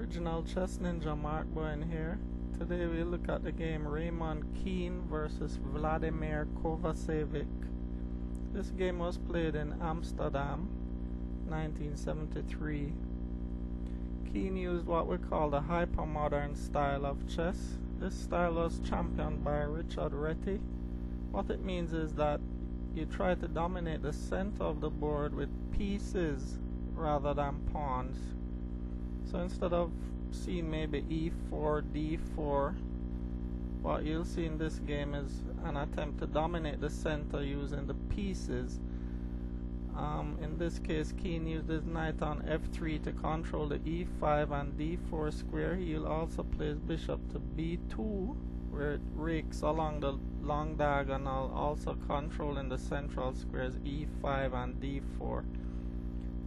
Original Chess Ninja Mark Bowen here. Today we look at the game Raymond Keene versus Vladimir Kovacevic. This game was played in Amsterdam, 1973. Keene used what we call the hypermodern style of chess. This style was championed by Richard Reti. What it means is that you try to dominate the center of the board with pieces rather than pawns. So instead of seeing maybe e4, d4, what you'll see in this game is an attempt to dominate the center using the pieces. In this case, Keene used his knight on f3 to control the e5 and d4 square. He'll also play his bishop to b2, where it rakes along the long diagonal, also controlling the central squares e5 and d4.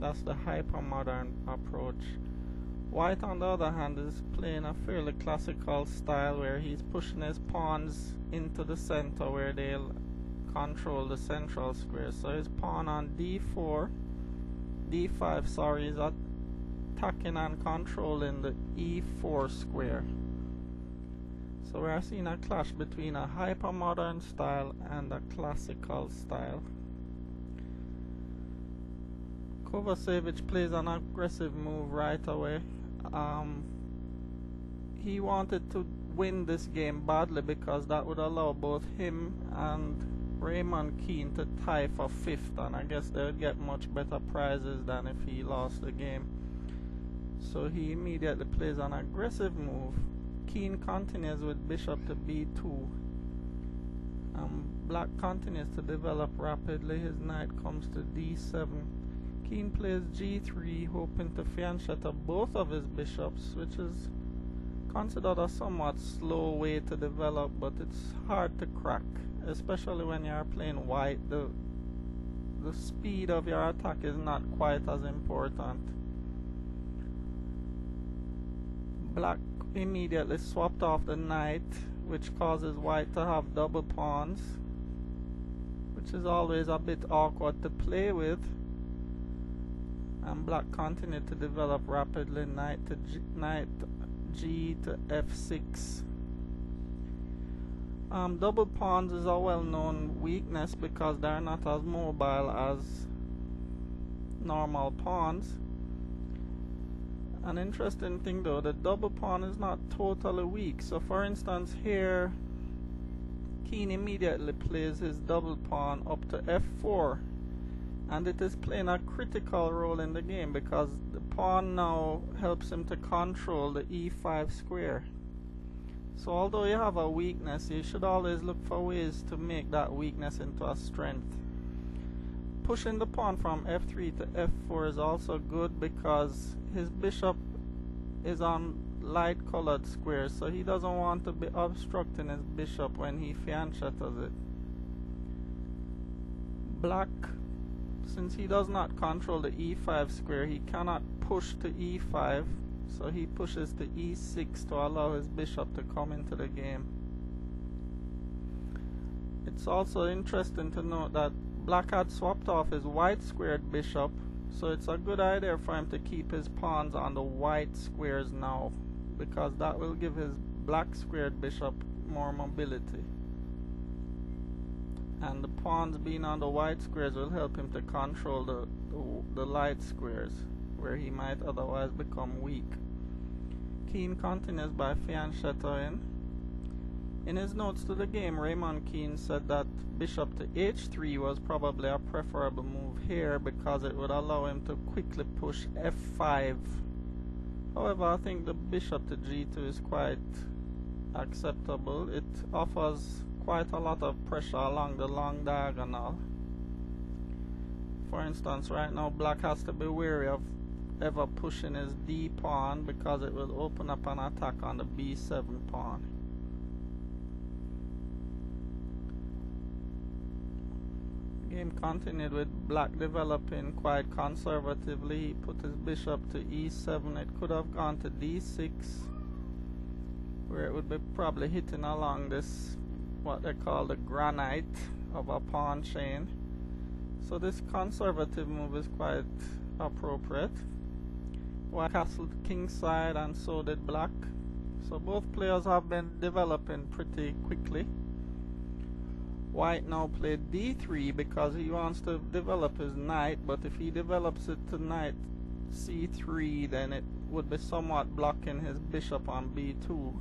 That's the hypermodern approach. White, on the other hand, is playing a fairly classical style where he's pushing his pawns into the center where they'll control the central square. So his pawn on d4, d5, sorry, is attacking and controlling the e4 square. So we're seeing a clash between a hypermodern style and a classical style. Kovacevic plays an aggressive move right away. He wanted to win this game badly because that would allow both him and Raymond Keene to tie for 5th, and I guess they would get much better prizes than if he lost the game. So he immediately plays an aggressive move. Keene continues with bishop to b2. Black continues to develop rapidly. His knight comes to d7. Keene plays g3, hoping to fianchetto both of his bishops, which is considered a somewhat slow way to develop, but it's hard to crack, especially when you are playing white. The speed of your attack is not quite as important. Black immediately swapped off the knight, which causes white to have double pawns, which is always a bit awkward to play with. And black continued to develop rapidly. Knight g to f6. Double pawns is a well-known weakness because they're not as mobile as normal pawns. An interesting thing though, the double pawn is not totally weak. So for instance here, Keene immediately plays his double pawn up to f4. And it is playing a critical role in the game because the pawn now helps him to control the e5 square. So although you have a weakness, you should always look for ways to make that weakness into a strength. Pushing the pawn from f3 to f4 is also good because his bishop is on light colored squares, so he doesn't want to be obstructing his bishop when he fianchettos it. Black, since he does not control the e5 square, he cannot push to e5, so he pushes to e6 to allow his bishop to come into the game. It's also interesting to note that black had swapped off his white squared bishop, so it's a good idea for him to keep his pawns on the white squares now, because that will give his black squared bishop more mobility. And the pawns being on the white squares will help him to control the light squares, where he might otherwise become weak. Keene continues by fianchettoing. In his notes to the game, Raymond Keene said that bishop to h3 was probably a preferable move here because it would allow him to quickly push f5. However, I think the bishop to g2 is quite acceptable. It offers quite a lot of pressure along the long diagonal. For instance, right now black has to be wary of ever pushing his d pawn because it will open up an attack on the b7 pawn. The game continued with black developing quite conservatively. He put his bishop to e7. It could have gone to d6, where it would be probably hitting along this what they call the granite of a pawn chain. So this conservative move is quite appropriate. White castled kingside, and so did black. So both players have been developing pretty quickly. White now played d3 because he wants to develop his knight, but if he develops it to knight c3, then it would be somewhat blocking his bishop on b2.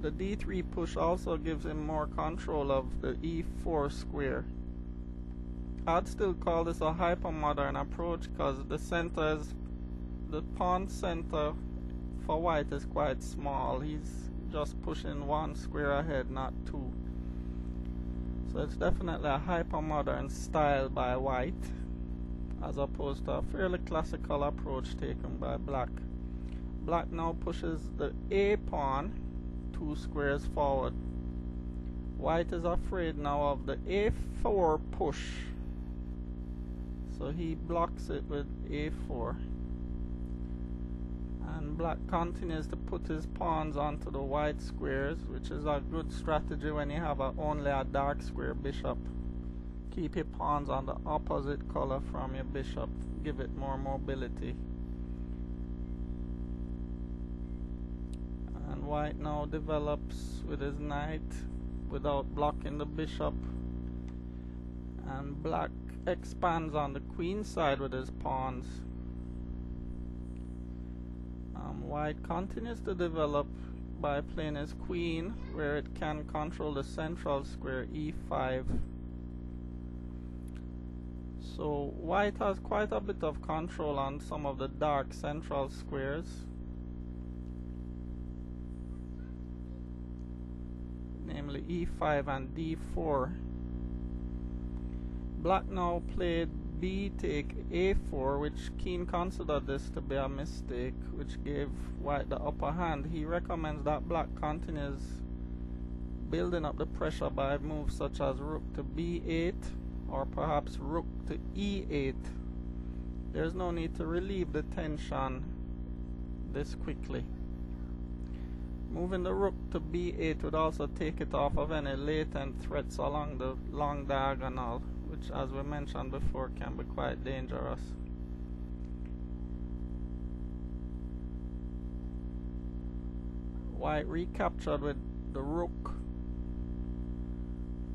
The d3 push also gives him more control of the e4 square. I'd still call this a hypermodern approach because the pawn center for white is quite small. He's just pushing one square ahead, not two. So it's definitely a hypermodern style by white, as opposed to a fairly classical approach taken by black. Black now pushes the a pawn 2 squares forward. White is afraid now of the a4 push, so he blocks it with a4. And black continues to put his pawns onto the white squares, which is a good strategy when you have only a dark square bishop. Keep your pawns on the opposite color from your bishop, give it more mobility. And white now develops with his knight without blocking the bishop, and black expands on the queen side with his pawns. White continues to develop by playing his queen, where it can control the central square e5. So white has quite a bit of control on some of the dark central squares. Namely e5 and d4. Black now played b take a4, which Keene considered this to be a mistake, which gave white the upper hand. He recommends that black continues building up the pressure by moves such as rook to b8 or perhaps rook to e8. There's no need to relieve the tension this quickly. Moving the rook to b8 would also take it off of any latent threats along the long diagonal, which, as we mentioned before, can be quite dangerous. White recaptured with the rook,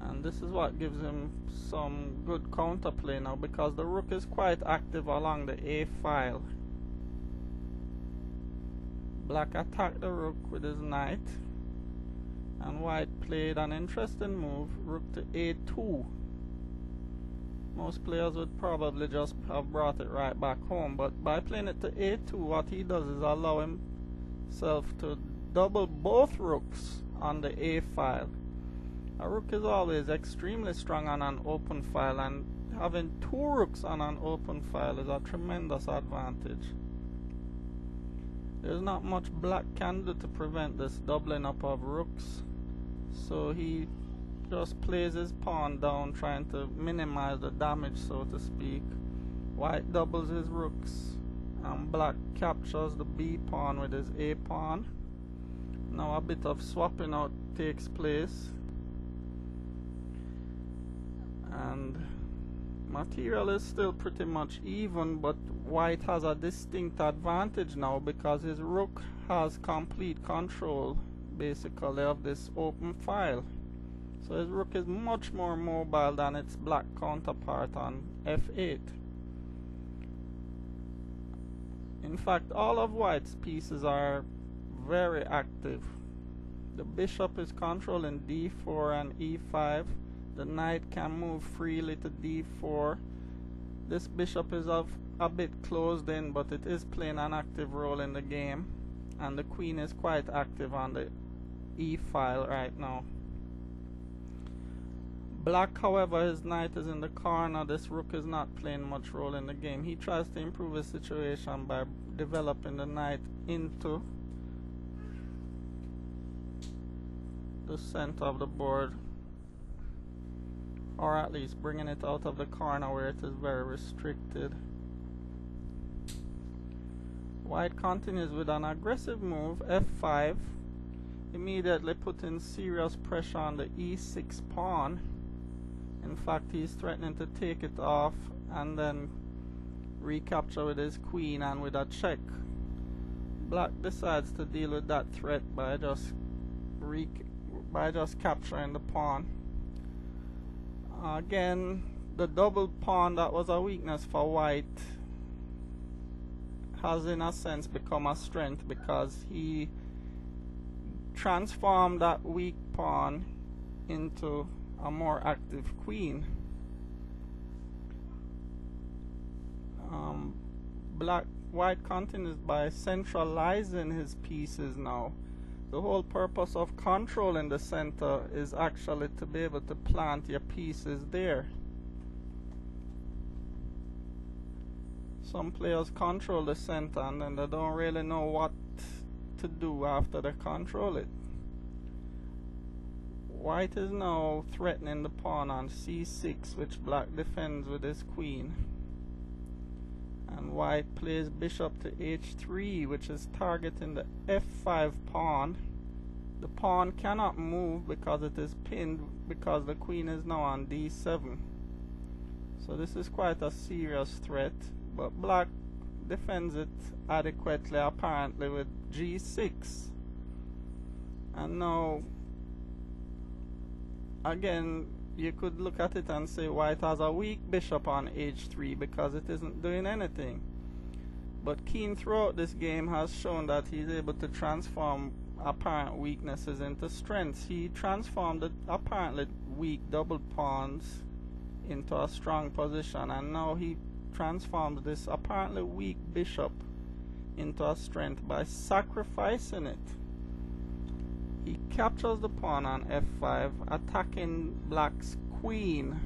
and this is what gives him some good counterplay now, because the rook is quite active along the a file. Black attacked the rook with his knight, and white played an interesting move, rook to a2. Most players would probably just have brought it right back home, but by playing it to a2, what he does is allow himself to double both rooks on the a file. A rook is always extremely strong on an open file, and having 2 rooks on an open file is a tremendous advantage. There's not much black can do to prevent this doubling up of rooks, so he just plays his pawn down, trying to minimize the damage, so to speak. White doubles his rooks, and black captures the b pawn with his a pawn. Now a bit of swapping out takes place, and material is still pretty much even, but white has a distinct advantage now because his rook has complete control basically of this open file. So his rook is much more mobile than its black counterpart on f8. In fact, all of white's pieces are very active. The bishop is controlling d4 and e5. The knight can move freely to d4. This bishop is a bit closed in, but it is playing an active role in the game. And the queen is quite active on the e file right now. Black, however, his knight is in the corner. This rook is not playing much role in the game. He tries to improve his situation by developing the knight into the center of the board, or at least bringing it out of the corner where it is very restricted. White continues with an aggressive move, f5, immediately putting serious pressure on the e6 pawn. In fact, he's threatening to take it off and then recapture with his queen and with a check. Black decides to deal with that threat by just capturing the pawn. Again, the double pawn that was a weakness for white has in a sense become a strength, because he transformed that weak pawn into a more active queen. White continues by centralizing his pieces now. The whole purpose of controlling the center is actually to be able to plant your pieces there. Some players control the center and then they don't really know what to do after they control it. White is now threatening the pawn on c6, which black defends with his queen. And white plays bishop to h3, which is targeting the f5 pawn. The pawn cannot move because it is pinned, because the queen is now on d7. So this is quite a serious threat, but black defends it adequately apparently with g6. And now again, you could look at it and say white has a weak bishop on h3 because it isn't doing anything. But Keene throughout this game has shown that he's able to transform apparent weaknesses into strengths. He transformed the apparently weak double pawns into a strong position, and now he transformed this apparently weak bishop into a strength by sacrificing it. He captures the pawn on f5, attacking black's queen.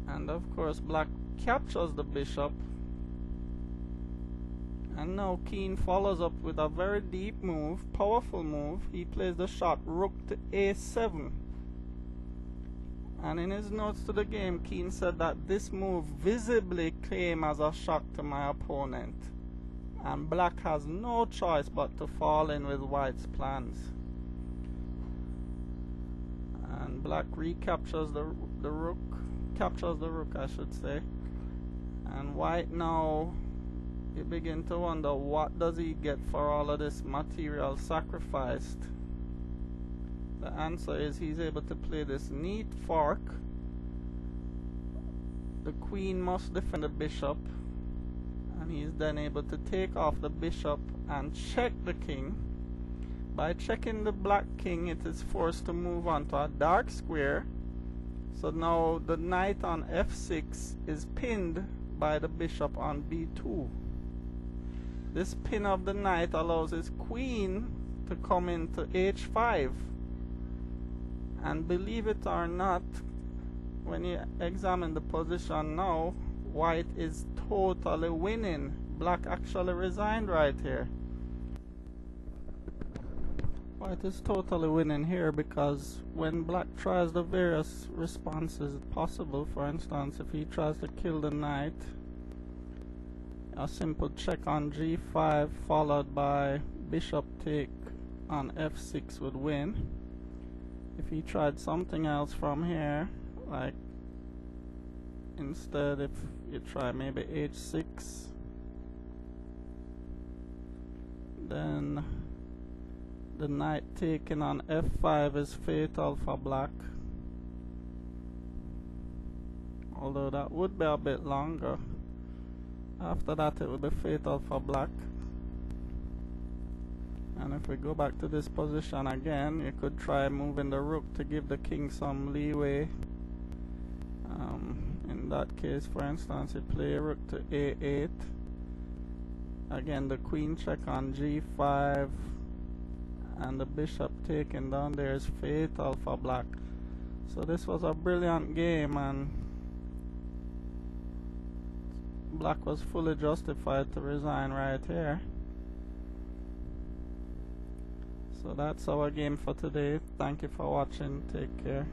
And of course black captures the bishop. And now Keene follows up with a very deep move, powerful move. He plays the shot rook to a7. And in his notes to the game, Keene said that this move visibly came as a shock to my opponent, and black has no choice but to fall in with white's plans. And black recaptures the rook, captures the rook I should say, and white now, you begin to wonder, what does he get for all of this material sacrificed? The answer is he's able to play this neat fork. The queen must defend the bishop, and he's then able to take off the bishop and check the king. By checking the black king, it is forced to move on to a dark square. So now the knight on f6 is pinned by the bishop on b2. This pin of the knight allows his queen to come into h5. And believe it or not, when you examine the position now, white is totally winning. Black actually resigned right here. White is totally winning here because when black tries the various responses possible, for instance, if he tries to kill the knight, a simple check on g5 followed by bishop take on f6 would win. If he tried something else from here, like instead if you try maybe h6, then the knight taken on f5 is fatal for black, although that would be a bit longer. After that it would be fatal for black. And if we go back to this position again, you could try moving the rook to give the king some leeway. In that case, for instance, you play rook to a8. Again, the queen check on g5, and the bishop taken down there is fatal for black. So this was a brilliant game, and black was fully justified to resign right here. So that's our game for today. Thank you for watching. Take care.